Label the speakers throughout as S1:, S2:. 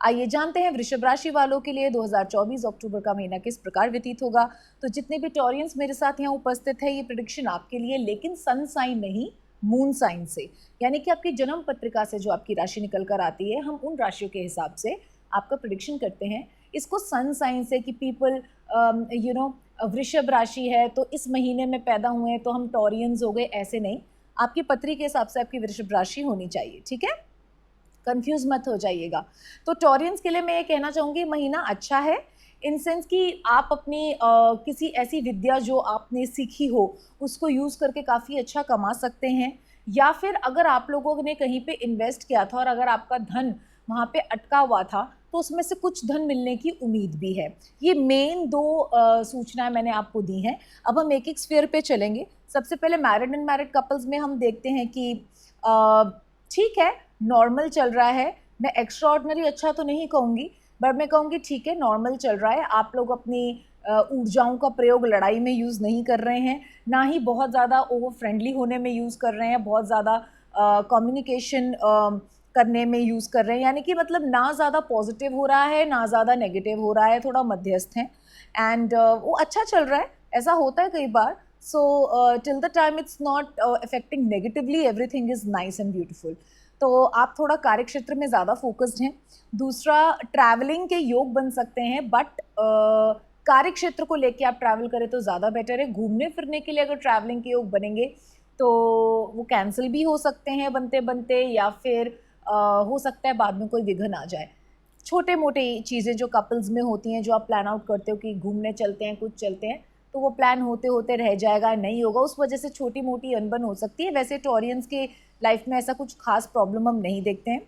S1: आइए जानते हैं वृषभ राशि वालों के लिए 2024 अक्टूबर का महीना किस प्रकार व्यतीत होगा। तो जितने भी टॉरियंस मेरे साथ यहाँ उपस्थित है, ये प्रेडिक्शन आपके लिए, लेकिन सन साइन नहीं, मून साइन से, यानी कि आपकी जन्म पत्रिका से जो आपकी राशि निकल कर आती है, हम उन राशियों के हिसाब से आपका प्रेडिक्शन करते हैं। इसको सन साइन से कि पीपल वृषभ राशि है तो इस महीने में पैदा हुए हैं तो हम टॉरियंस हो गए, ऐसे नहीं। आपकी पत्री के हिसाब से आपकी वृषभ राशि होनी चाहिए, ठीक है, कंफ्यूज मत हो जाइएगा। तो टॉरियंस के लिए मैं ये कहना चाहूँगी महीना अच्छा है, इन सेंस कि आप अपनी किसी ऐसी विद्या जो आपने सीखी हो उसको यूज़ करके काफ़ी अच्छा कमा सकते हैं, या फिर अगर आप लोगों ने कहीं पे इन्वेस्ट किया था और अगर आपका धन वहाँ पे अटका हुआ था तो उसमें से कुछ धन मिलने की उम्मीद भी है। ये मेन दो सूचनाएं मैंने आपको दी हैं। अब हम एक एक स्फीयर पे चलेंगे। सबसे पहले मैरिड एंड मैरिड कपल्स में हम देखते हैं कि ठीक है, नॉर्मल चल रहा है। मैं एक्स्ट्रा ऑर्डिनरी अच्छा तो नहीं कहूँगी, बट मैं कहूँगी ठीक है, नॉर्मल चल रहा है। आप लोग अपनी ऊर्जाओं का प्रयोग लड़ाई में यूज़ नहीं कर रहे हैं, ना ही बहुत ज़्यादा ओवर फ्रेंडली होने में यूज़ कर रहे हैं, बहुत ज़्यादा कम्युनिकेशन करने में यूज़ कर रहे हैं, यानी कि मतलब ना ज़्यादा पॉजिटिव हो रहा है ना ज़्यादा नेगेटिव हो रहा है, थोड़ा मध्यस्थ है। एंड वो अच्छा चल रहा है, ऐसा होता है कई बार। So till the time it's not affecting negatively, everything is nice and beautiful. तो आप थोड़ा कार्य क्षेत्र में ज़्यादा फोकस्ड हैं। दूसरा, ट्रैवलिंग के योग बन सकते हैं, बट कार्य क्षेत्र को लेके आप ट्रैवल करें तो ज़्यादा बेटर है। घूमने फिरने के लिए अगर ट्रैवलिंग के योग बनेंगे तो वो कैंसिल भी हो सकते हैं बनते बनते, या फिर हो सकता है बाद में कोई विघ्न आ जाए। छोटे मोटे चीज़ें जो कपल्स में होती हैं, जो आप प्लान आउट करते हो कि घूमने चलते हैं, कुछ चलते हैं, तो वो प्लान होते होते रह जाएगा, नहीं होगा, उस वजह से छोटी मोटी अनबन हो सकती है। वैसे टॉरियंस के लाइफ में ऐसा कुछ खास प्रॉब्लम हम नहीं देखते हैं।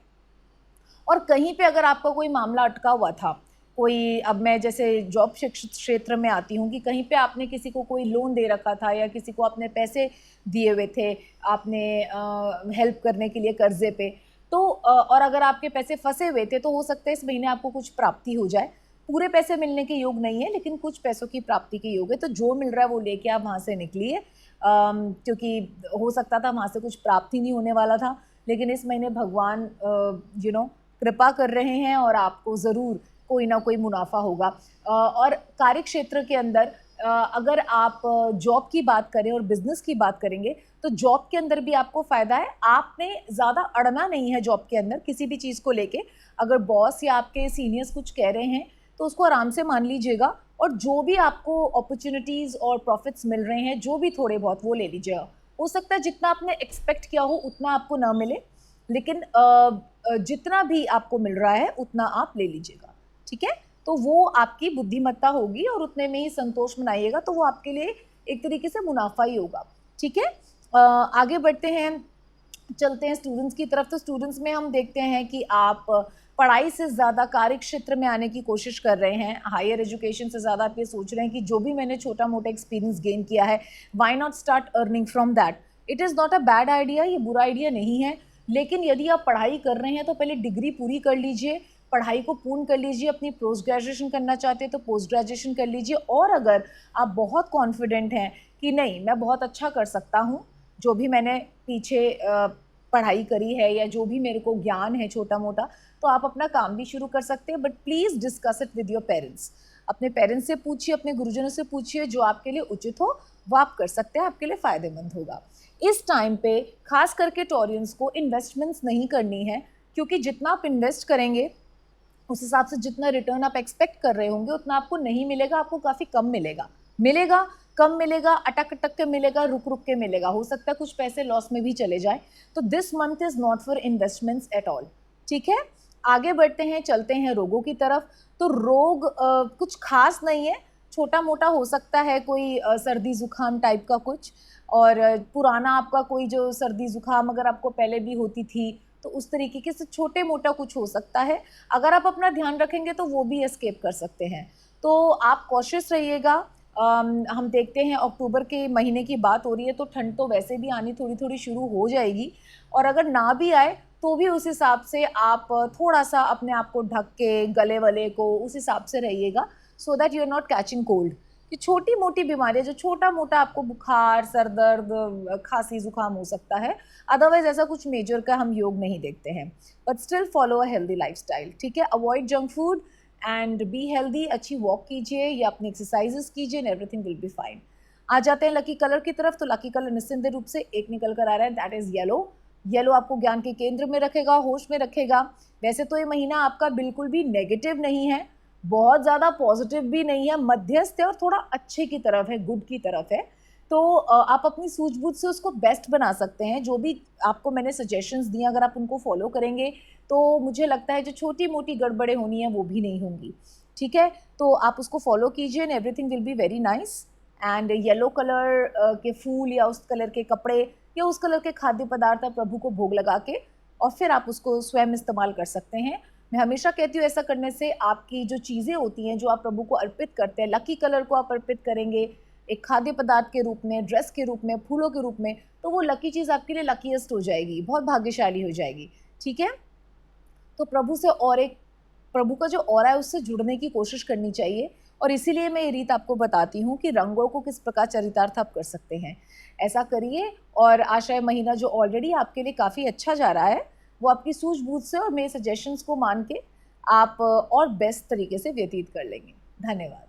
S1: और कहीं पे अगर आपका कोई मामला अटका हुआ था, कोई, अब मैं जैसे जॉब क्षेत्र में आती हूँ कि कहीं पे आपने किसी को कोई लोन दे रखा था या किसी को आपने पैसे दिए हुए थे, आपने हेल्प करने के लिए कर्जे पे, तो और अगर आपके पैसे फंसे हुए थे तो हो सकता है इस महीने आपको कुछ प्राप्ति हो जाए। पूरे पैसे मिलने के योग नहीं है, लेकिन कुछ पैसों की प्राप्ति के योग है। तो जो मिल रहा है वो लेके आप वहाँ से निकलिए, क्योंकि हो सकता था वहाँ से कुछ प्राप्ति नहीं होने वाला था, लेकिन इस महीने भगवान कृपा कर रहे हैं और आपको ज़रूर कोई ना कोई मुनाफा होगा। और कार्य क्षेत्र के अंदर अगर आप जॉब की बात करें और बिजनेस की बात करेंगे तो जॉब के अंदर भी आपको फ़ायदा है। आपने ज़्यादा अड़ना नहीं है जॉब के अंदर किसी भी चीज़ को लेके। अगर बॉस या आपके सीनियर्स कुछ कह रहे हैं तो उसको आराम से मान लीजिएगा, और जो भी आपको अपॉर्चुनिटीज़ और प्रॉफिट्स मिल रहे हैं, जो भी थोड़े बहुत, वो ले लीजिएगा। हो सकता है जितना आपने एक्सपेक्ट किया हो उतना आपको ना मिले, लेकिन जितना भी आपको मिल रहा है उतना आप ले लीजिएगा, ठीक है। तो वो आपकी बुद्धिमत्ता होगी और उतने में ही संतोष मनाइएगा, तो वो आपके लिए एक तरीके से मुनाफा ही होगा, ठीक है। आगे बढ़ते हैं, चलते हैं स्टूडेंट्स की तरफ। तो स्टूडेंट्स में हम देखते हैं कि आप पढ़ाई से ज़्यादा कार्य क्षेत्र में आने की कोशिश कर रहे हैं। हायर एजुकेशन से ज़्यादा आप ये सोच रहे हैं कि जो भी मैंने छोटा मोटा एक्सपीरियंस गेन किया है, why not start earning from that. It is not a bad idea, ये बुरा आइडिया नहीं है, लेकिन यदि आप पढ़ाई कर रहे हैं तो पहले डिग्री पूरी कर लीजिए, पढ़ाई को पूर्ण कर लीजिए। अपनी पोस्ट ग्रेजुएशन करना चाहते हैं तो पोस्ट ग्रेजुएशन कर लीजिए। और अगर आप बहुत कॉन्फिडेंट हैं कि नहीं, मैं बहुत अच्छा कर सकता हूँ, जो भी मैंने पीछे पढ़ाई करी है या जो भी मेरे को ज्ञान है छोटा मोटा, तो आप अपना काम भी शुरू कर सकते हैं। But please discuss it with your parents. अपने पेरेंट्स से पूछिए, अपने गुरुजनों से पूछिए, जो आपके लिए उचित हो वो आप कर सकते हैं, आपके लिए फ़ायदेमंद होगा। इस टाइम पे खास करके टॉरियंस को इन्वेस्टमेंट्स नहीं करनी है, क्योंकि जितना आप इन्वेस्ट करेंगे उस हिसाब से जितना रिटर्न आप एक्सपेक्ट कर रहे होंगे उतना आपको नहीं मिलेगा, आपको काफ़ी कम मिलेगा। मिलेगा, कम मिलेगा, अटक अटक के मिलेगा, रुक रुक के मिलेगा, हो सकता है कुछ पैसे लॉस में भी चले जाए। तो this month is not for investments at all, ठीक है। आगे बढ़ते हैं, चलते हैं रोगों की तरफ। तो रोग कुछ खास नहीं है, छोटा मोटा हो सकता है, कोई सर्दी ज़ुकाम टाइप का कुछ, और पुराना आपका कोई जो सर्दी ज़ुकाम अगर आपको पहले भी होती थी तो उस तरीके से छोटे मोटा कुछ हो सकता है। अगर आप अपना ध्यान रखेंगे तो वो भी एस्केप कर सकते हैं, तो आप कॉशियस रहिएगा। हम देखते हैं अक्टूबर के महीने की बात हो रही है तो ठंड तो वैसे भी आनी थोड़ी थोड़ी शुरू हो जाएगी, और अगर ना भी आए तो भी उस हिसाब से आप थोड़ा सा अपने आप को ढक के गले वले को उस हिसाब से रहिएगा, so that you are not catching cold. ये छोटी मोटी बीमारियां, जो छोटा मोटा आपको बुखार, सर दर्द, खांसी जुकाम हो सकता है, अदरवाइज ऐसा कुछ मेजर का हम योग नहीं देखते हैं। But still follow a healthy lifestyle, ठीक है। Avoid junk food and be healthy. अच्छी वॉक कीजिए या अपनी एक्सरसाइजेस कीजिए and everything will be fine. आ जाते हैं लकी कलर की तरफ। तो लकी कलर निस्संदेह रूप से एक निकल कर आ रहा है, दैट इज येलो। येलो आपको ज्ञान के केंद्र में रखेगा, होश में रखेगा। वैसे तो ये महीना आपका बिल्कुल भी नेगेटिव नहीं है, बहुत ज़्यादा पॉजिटिव भी नहीं है, मध्यस्थ है और थोड़ा अच्छे की तरफ है, गुड की तरफ है। तो आप अपनी सूझबूझ से उसको बेस्ट बना सकते हैं। जो भी आपको मैंने सजेशंस दिए, अगर आप उनको फॉलो करेंगे तो मुझे लगता है जो छोटी मोटी गड़बड़ें होनी है वो भी नहीं होंगी, ठीक है। तो आप उसको फॉलो कीजिए and everything will be very nice. And yellow colour के फूल या उस कलर के कपड़े या उस कलर के खाद्य पदार्थ आप प्रभु को भोग लगा के और फिर आप उसको स्वयं इस्तेमाल कर सकते हैं। मैं हमेशा कहती हूँ ऐसा करने से आपकी जो चीज़ें होती हैं जो आप प्रभु को अर्पित करते हैं, लकी कलर को आप अर्पित करेंगे एक खाद्य पदार्थ के रूप में, ड्रेस के रूप में, फूलों के रूप में, तो वो लकी चीज़ आपके लिए लकीएस्ट हो जाएगी, बहुत भाग्यशाली हो जाएगी, ठीक है। तो प्रभु से और एक प्रभु का जो ऑरा है उससे जुड़ने की कोशिश करनी चाहिए। और इसीलिए मैं ये रीत आपको बताती हूँ कि रंगों को किस प्रकार चरितार्थ आप कर सकते हैं। ऐसा करिए और आशा महीना जो ऑलरेडी आपके लिए काफ़ी अच्छा जा रहा है वो आपकी सूझबूझ से और मेरे सजेशंस को मान के आप और बेस्ट तरीके से व्यतीत कर लेंगे। धन्यवाद।